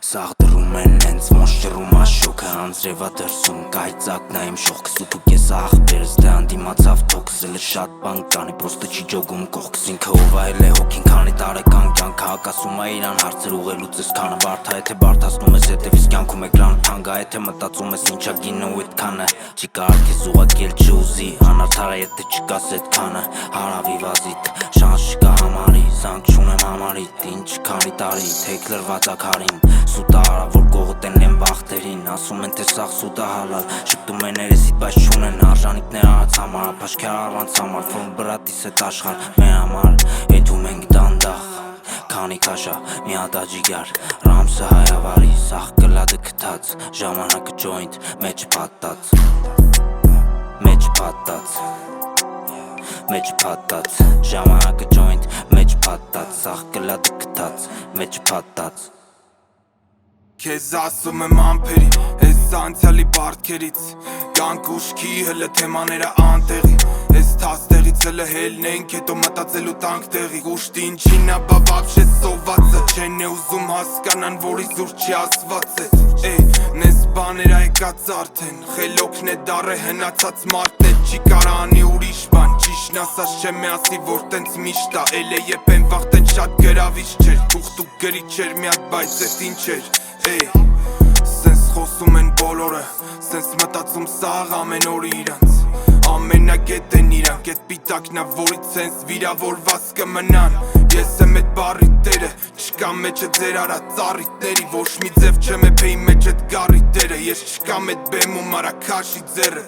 Սաղ դրում են հենց ոնց ճռում աշոքը անձրևա դրսում կայծակն է իմ շողքս ու դու կես աղբերս դե անդիմացավ թոքս էլը շատ բան կանի պրոստը չի ջոգում կողքս ինքը ով այլ է հոգին քանի տարեկան կյանքը հակասում է իրան հարցեր ուղելուց ես քանը բարդ է թե բարդացնում ես հետևից կյանքում էկրանը թանկ է թե մտածում ես ինչա գինը ու այդքանը չի կարող քեզ ուղղակել չուզի անարդար է եթե չկաս այդքանը հարավի վազիտ շանս չկա համարի զանգ չունեմ համարիտ ինչ քանի տարի թեք լրվածակարին Սուտա արա որ կողոտեն բախտերին ասում են թե սաղ սուտա հալալ շպտում են երեսիդ բայց չունեն արժանիքներ արած համար ապաշքյար առանց համար ֆոն բրատիս հետ աշխար մեր համար ենթում ենք դանդաղ քանի քաշա մի հատ աջիգար ռամսը հայավարի սաղ կլադը կթած ժամանակը ջոինտ մեջ պատած մեջ պատած ժամանակը ջոինտ մեջ պատած սաղ կլադը կթած մեջ պատած Քեզ ասում եմ ամպերի, ես անցյալի բարդքերից Կանք ուշքի հլը թեմաները անտեղի Ես թաստեղից հլը հելնենք հետո մտածելու տանք տեղի Ուշտին չինա բավավ շես սովածը Չեն է ուզում հասկանան որի զուր չի ասված է Նես բաներ այկած արդեն Խելոքն է դար է հնացած մարդ է Չի կարանի ուրիշ բան Ճիշն ասած չեմ է ասի որ տենց միշտ ա Էլ է եբ են վաղտեն շատ գրավիչ չեր Թուղթ ու գրի չեր միատ բայց էտ ինչ էր Սենց խոսում են բոլորը Սենց մտածում սաղ ամեն օրի իրանց Ամենագետ են իրանք Էտ պիտակնա որից սենց վիրավորված կմնան Ես եմ էտ բարի տերը Չկա մեջը ձեր արա ծառիտների Ոչ մի ձև չեմ է պեի մեջ էտ գարի տերը Ես չկամ էտ բեմում արա քաշի ձերը